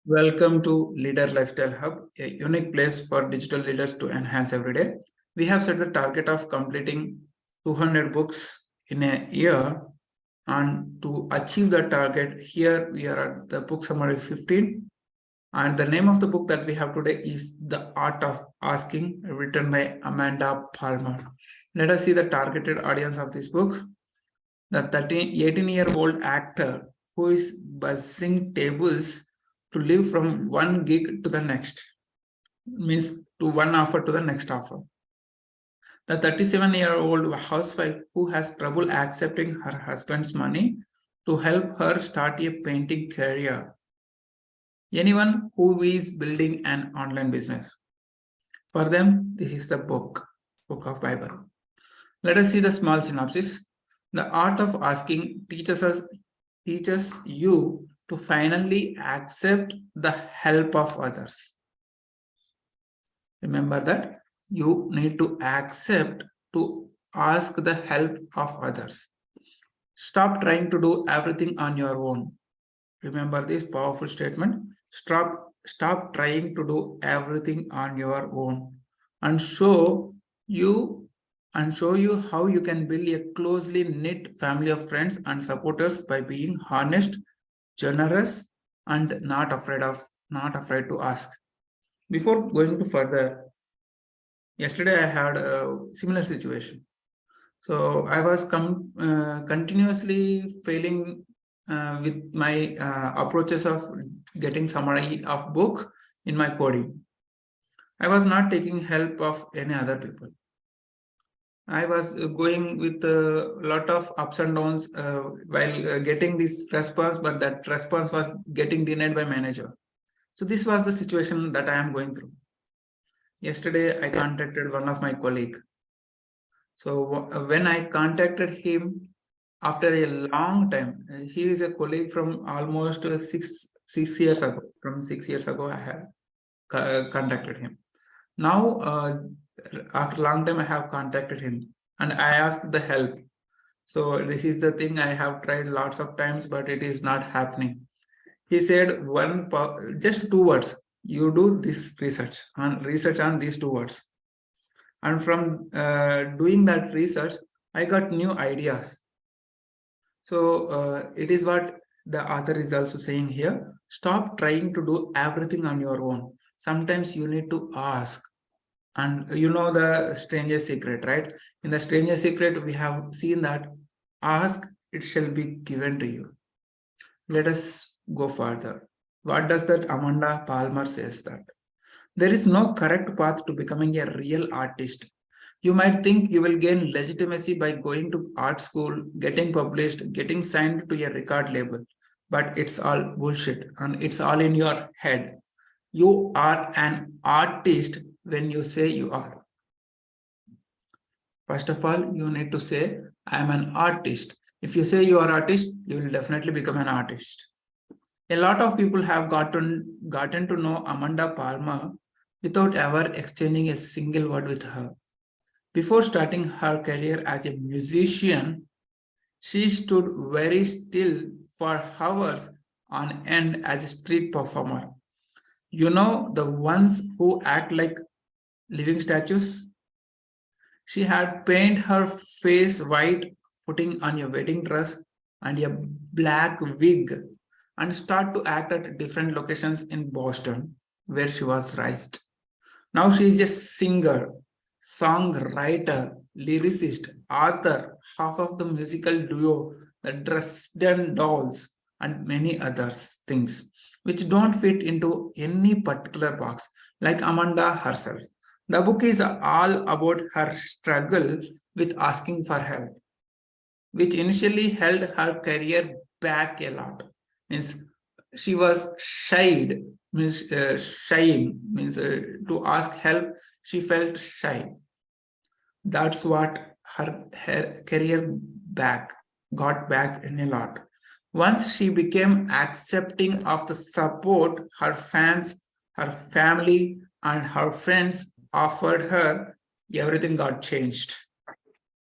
Welcome to Leader Lifestyle Hub, a unique place for digital leaders to enhance every day. We have set the target of completing 200 books in a year, and to achieve that target, here we are at the book summary 15. And the name of the book that we have today is The Art of Asking, written by Amanda Palmer. Let us see the targeted audience of this book. The 18-year-old actor who is buzzing tables to live from one gig to the next, means to one offer to the next offer. The 37-year-old housewife who has trouble accepting her husband's money to help her start a painting career. Anyone who is building an online business. For them, this is the book of Bible. Let us see the small synopsis. The art of asking teaches you to finally accept the help of others. Remember that you need to accept to ask the help of others. Stop trying to do everything on your own. Remember this powerful statement. Stop trying to do everything on your own and show you how you can build a closely knit family of friends and supporters by being honest, generous, and not afraid to ask. Before going to further, yesterday I had a similar situation. So I was continuously failing with my approaches of getting summary of book in my coding. I was not taking help of any other people. I was going with a lot of ups and downs while getting this response, but that response was getting denied by manager. So this was the situation that I am going through. Yesterday, I contacted one of my colleague. So when I contacted him after a long time, he is a colleague from almost 6 years ago. From 6 years ago, I have contacted him. Now, after a long time, I have contacted him and I asked the help. So this is the thing, I have tried lots of times, but it is not happening. He said just 2 words. You do this research on these 2 words. And from doing that research, I got new ideas. So it is what the author is also saying here. Stop trying to do everything on your own. Sometimes you need to ask. And you know the strangest secret, right? In the strangest secret, we have seen that ask, it shall be given to you. Let us go further. What does that Amanda Palmer says that? There is no correct path to becoming a real artist. You might think you will gain legitimacy by going to art school, getting published, getting signed to a record label. But it's all bullshit and it's all in your head. You are an artist when you say you are. First of all, you need to say, I am an artist. If you say you are an artist, you will definitely become an artist. A lot of people have gotten to know Amanda Palmer without ever exchanging a single word with her. Before starting her career as a musician, she stood very still for hours on end as a street performer. You know, the ones who act like living statues? She had painted her face white, putting on a wedding dress and a black wig, and start to act at different locations in Boston, where she was raised. Now she is a singer, songwriter, lyricist, author, half of the musical duo, the Dresden Dolls, and many other things, which don't fit into any particular box, like Amanda herself. The book is all about her struggle with asking for help, which initially held her career back a lot. Means she was shying means to ask help. She felt shy. That's what her career got back in a lot. Once she became accepting of the support her fans, her family, and her friends offered her, everything got changed.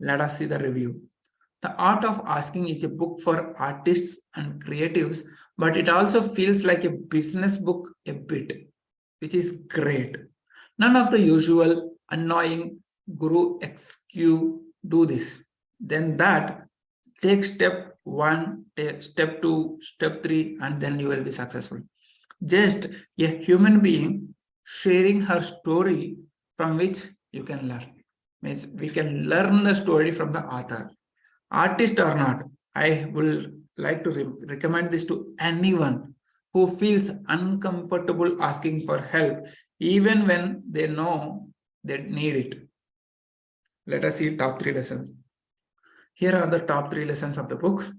Let us see the review. The Art of Asking is a book for artists and creatives but it also feels like a business book a bit, which is great. None of the usual annoying guru excuse do this. Then that take step one, take step two, step three, and then you will be successful. Just a human being sharing her story from which you can learn. Means we can learn the story from the author. Artist or not, I will like to recommend this to anyone who feels uncomfortable asking for help, even when they know they need it. Let us see top 3 lessons. Here are the top 3 lessons of the book.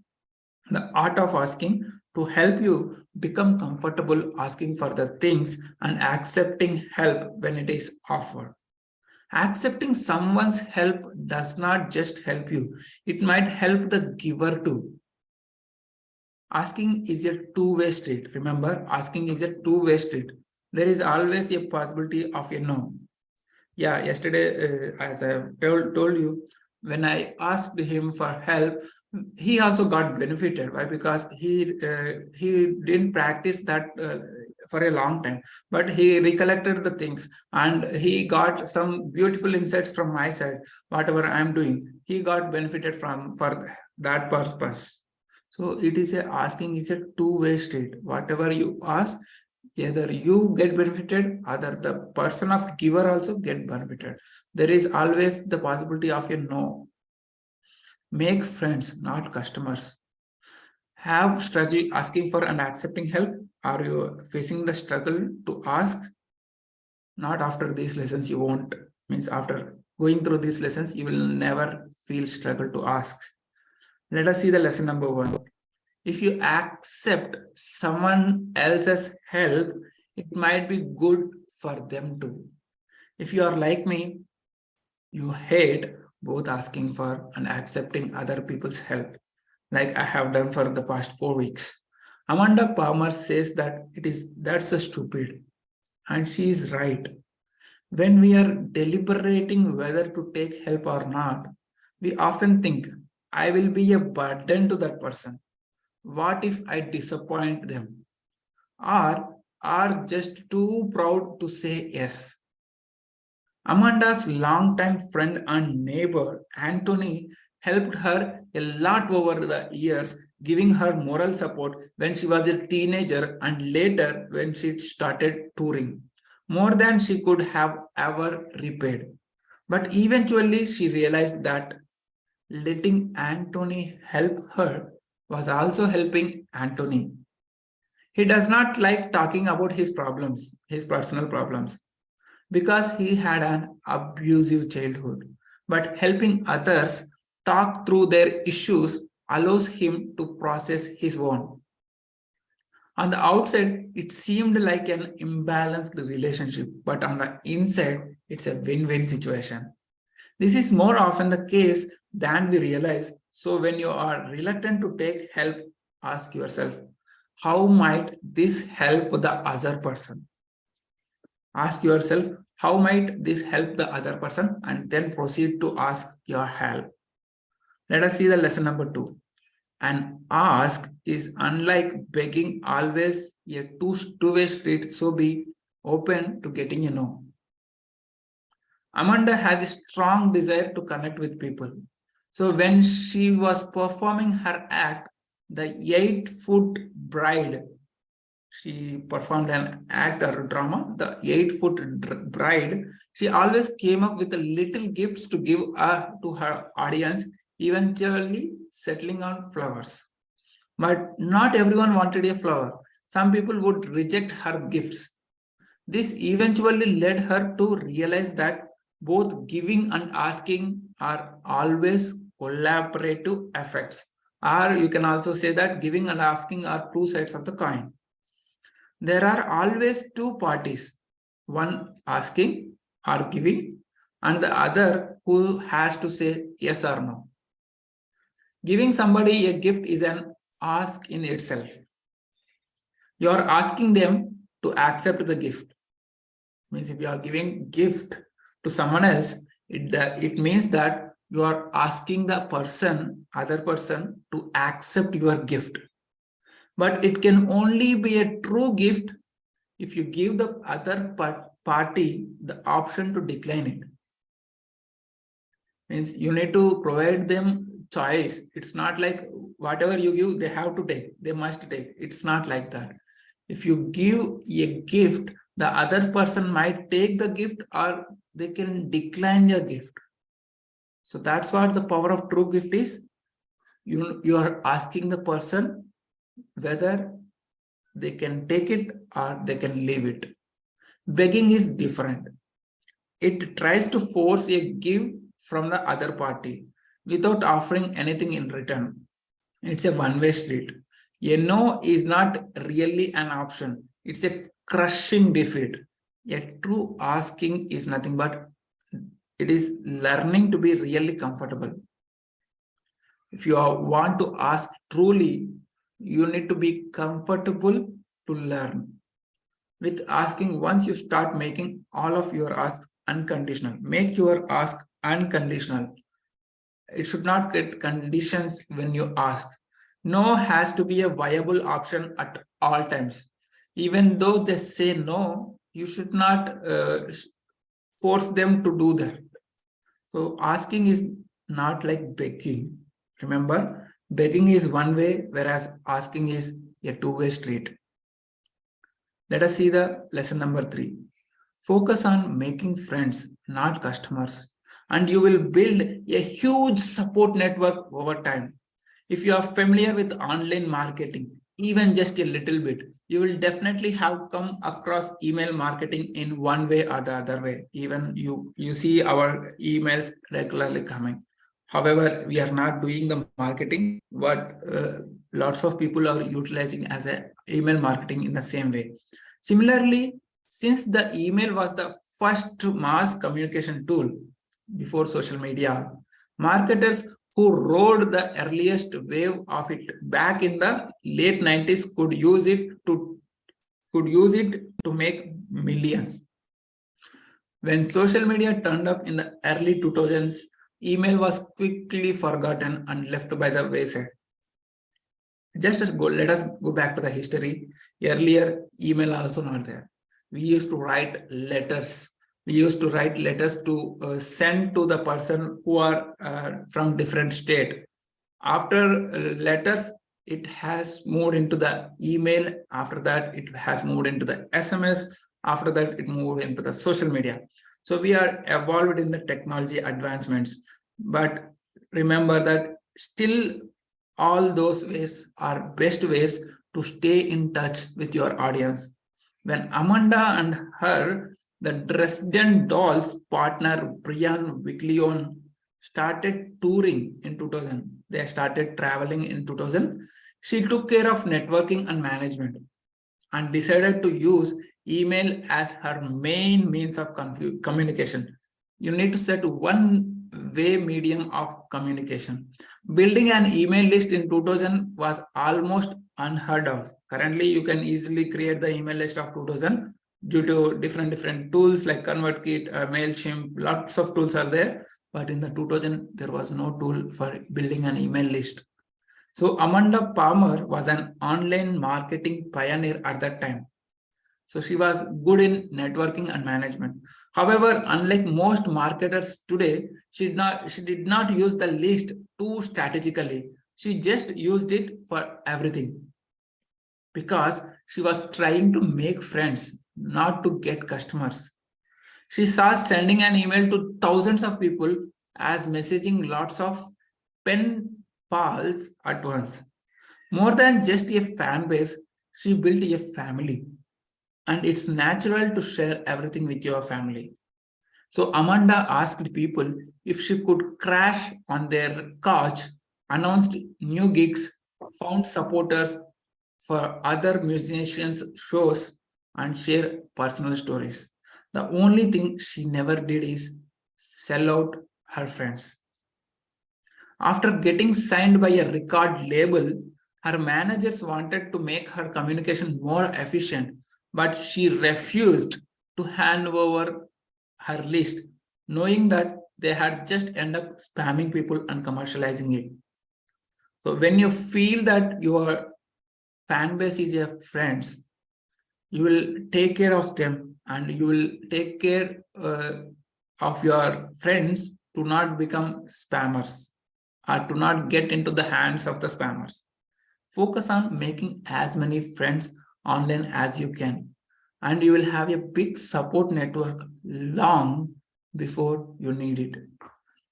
The art of asking to help you become comfortable asking for the things and accepting help when it is offered. Accepting someone's help does not just help you, it might help the giver too. Asking is a two-way street. Remember, asking is a two-way street. There is always a possibility of a no. Yeah, yesterday, as I told you, when I asked him for help, he also got benefited. Why? Because he didn't practice that for a long time, but he recollected the things and he got some beautiful insights from my side. Whatever I'm doing, he got benefited from for that purpose. So it is asking is a two-way street. Whatever you ask, either you get benefited, either the person of giver also get benefited. There is always the possibility of a no. Make friends, not customers. Have struggle asking for and accepting help? Are you facing the struggle to ask? Not after these lessons, you won't. Means after going through these lessons, you will never feel struggle to ask. Let us see the lesson number 1. If you accept someone else's help, it might be good for them too. If you are like me, you hate both asking for and accepting other people's help, like I have done for the past 4 weeks. Amanda Palmer says that that's a stupid, and she is right. When we are deliberating whether to take help or not, we often think, I will be a burden to that person. What if I disappoint them? Or are just too proud to say yes? Amanda's longtime friend and neighbor, Anthony, helped her a lot over the years, giving her moral support when she was a teenager and later when she started touring, more than she could have ever repaid. But eventually she realized that letting Anthony help her was also helping Anthony. He does not like talking about his problems, his personal problems, because he had an abusive childhood. But helping others talk through their issues allows him to process his own. On the outside, it seemed like an imbalanced relationship, but on the inside, it's a win-win situation. This is more often the case than we realize. So when you are reluctant to take help, ask yourself, how might this help the other person? Ask yourself, how might this help the other person? And then proceed to ask your help. Let us see the lesson number 2. An ask is unlike begging, always a two-way street, so be open to getting a no. Amanda has a strong desire to connect with people. So when she was performing her act, the 8-foot bride, she performed an act or drama, the 8-foot bride, she always came up with a little gifts to give to her audience, eventually settling on flowers. But not everyone wanted a flower. Some people would reject her gifts. This eventually led her to realize that both giving and asking are always collaborative effects. Or you can also say that giving and asking are two sides of the coin. There are always two parties, one asking or giving, and the other who has to say yes or no. Giving somebody a gift is an ask in itself. You are asking them to accept the gift. Means if you are giving gift to someone else, it means that you are asking the other person to accept your gift. But it can only be a true gift if you give the other party the option to decline it. Means you need to provide them choice. It's not like whatever you give, they have to take, they must take. It's not like that. If you give a gift, the other person might take the gift or they can decline your gift. So that's what the power of true gift is. You are asking the person whether they can take it or they can leave it. Begging is different. It tries to force a give from the other party without offering anything in return. It's a one-way street. A no is not really an option. It's a crushing defeat. A true asking is nothing but it is learning to be really comfortable. If you want to ask truly, you need to be comfortable to learn. With asking, once you start making all of your asks unconditional, make your ask unconditional. It should not get conditions when you ask. No has to be a viable option at all times. Even though they say no, you should not force them to do that. So asking is not like begging. Remember, begging is one way, whereas asking is a two-way street. Let us see the lesson number 3. Focus on making friends, not customers, and you will build a huge support network over time. If you are familiar with online marketing, even just a little bit, you will definitely have come across email marketing in one way or the other way. Even you see our emails regularly coming. However, we are not doing the marketing, but lots of people are utilizing as a email marketing in the same way. Similarly, since the email was the first mass communication tool before social media, marketers who rode the earliest wave of it back in the late 90s could use it to make millions. When social media turned up in the early 2000s, email was quickly forgotten and left by the wayside. Let us go back to the history. Earlier, email also not there. We used to write letters. We used to write letters to send to the person who are from different state. After letters, it has moved into the email. After that, it has moved into the SMS. After that, it moved into the social media. So we are evolved in the technology advancements. But remember that still all those ways are best ways to stay in touch with your audience. When Amanda and the Dresden Dolls partner Brian Viglione started touring in 2000, they started traveling in 2000, she took care of networking and management and decided to use email as her main means of communication. You need to set one-way medium of communication. Building an email list in 2000 was almost unheard of. Currently, you can easily create the email list of 2000 due to different tools like ConvertKit, MailChimp, lots of tools are there. But in the 2000, there was no tool for building an email list. So Amanda Palmer was an online marketing pioneer at that time. So she was good in networking and management. However, unlike most marketers today, she did not use the list too strategically. She just used it for everything because she was trying to make friends, not to get customers. She saw sending an email to thousands of people as messaging lots of pen pals at once. More than just a fan base, she built a family. And it's natural to share everything with your family. So Amanda asked people if she could crash on their couch, announced new gigs, found supporters for other musicians' shows, and share personal stories. The only thing she never did is sell out her friends. After getting signed by a record label, her managers wanted to make her communication more efficient, but she refused to hand over her list, knowing that they had just end up spamming people and commercializing it. So when you feel that your fan base is your friends, you will take care of them and you will take care of your friends to not become spammers or to not get into the hands of the spammers. Focus on making as many friends online as you can, and you will have a big support network long before you need it.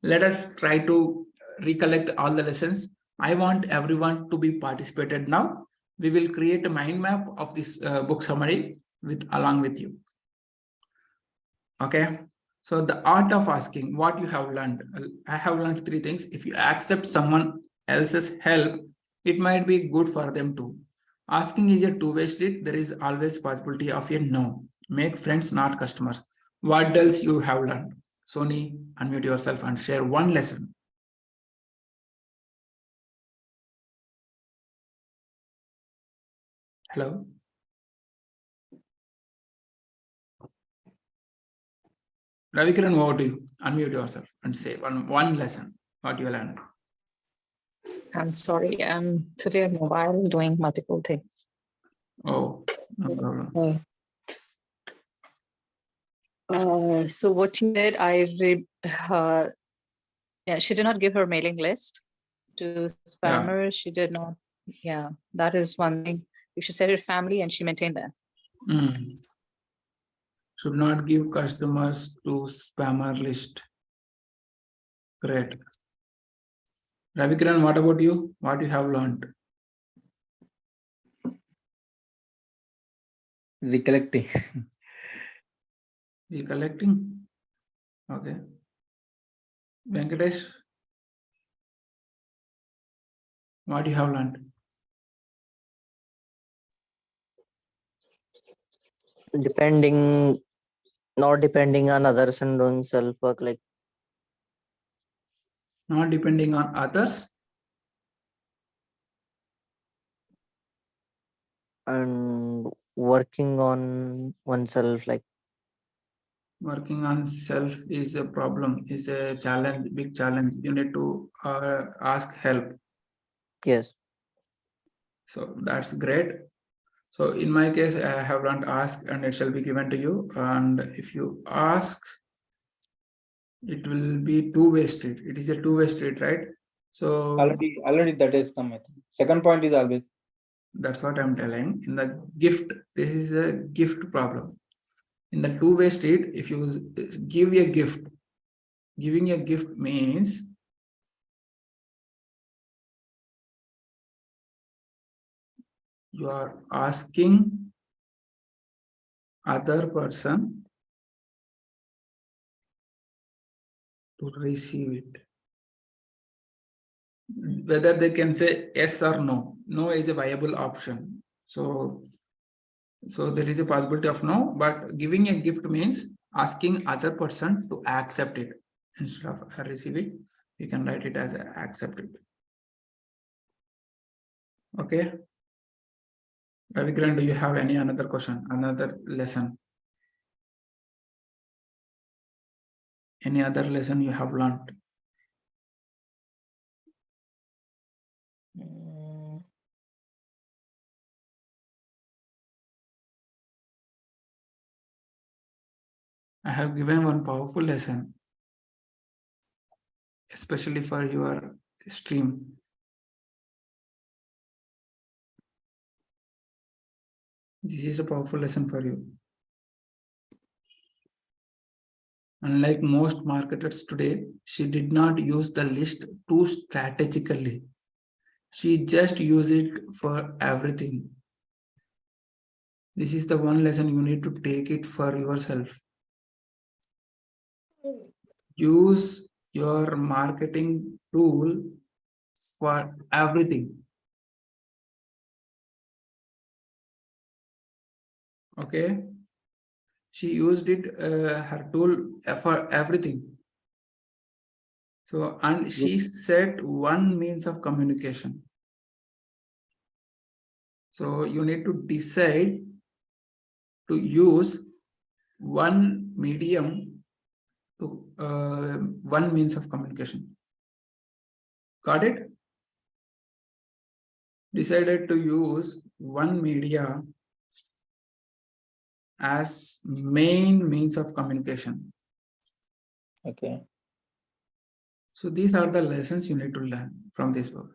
Let us try to recollect all the lessons. I want everyone to be participated now. We will create a mind map of this book summary along with you. Okay. So the art of asking, what you have learned. I have learned 3 things. If you accept someone else's help, it might be good for them too. Asking is a two-way street. There is always possibility of a no. Make friends, not customers. What else you have learned? Sony, unmute yourself and share one lesson. Hello. Ravikiran, over to you. Unmute yourself and say one lesson, what you learned. I'm sorry, I'm today on mobile doing multiple things. Oh, no problem. So what she did, yeah, she did not give her mailing list to spammers. Yeah. She did not. Yeah, that is one thing. She said her family and she maintained that. Should not give customers to spammer list. Great. Ravikiran, what about you? What you have learned? Recollecting. Recollecting. Okay. Venkatesh, what you have learned? Not depending on others and doing self work, like not depending on others and working on oneself, like working on self is a problem, is a challenge, big challenge. You need to ask help. yes. So that's great. So in my case, I have learned ask and it shall be given to you. And if you ask, it will be two-way street. It is a two-way street, right? So already that is come. Second point is always. That's what I'm telling. In the gift, this is a gift problem. In the two-way street, if you give a gift, giving a gift means you are asking other person to receive it. Whether they can say yes or no. No is a viable option. So there is a possibility of no, but giving a gift means asking other person to accept it. Instead of receive it, you can write it as accept it. Okay. Ravikiran, do you have any another question, another lesson? Any other lesson you have learned? I have given one powerful lesson, especially for your stream. This is a powerful lesson for you. Unlike most marketers today, she did not use the list too strategically. She just used it for everything. This is the one lesson you need to take it for yourself. Use your marketing tool for everything. Okay. She used it, her tool for everything. So, and she set one means of communication. So you need to decide to use one medium to one means of communication. Got it? decided to use one media as main means of communication. Okay. So these are the lessons you need to learn from this book.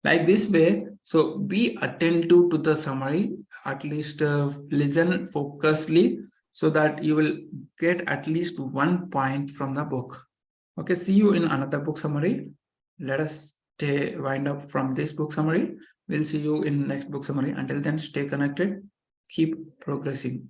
Like this way, so be attentive to the summary, at least listen focusedly so that you will get at least 1 point from the book. Okay, see you in another book summary. Let us wind up from this book summary. We'll see you in next book summary. Until then, stay connected, keep progressing.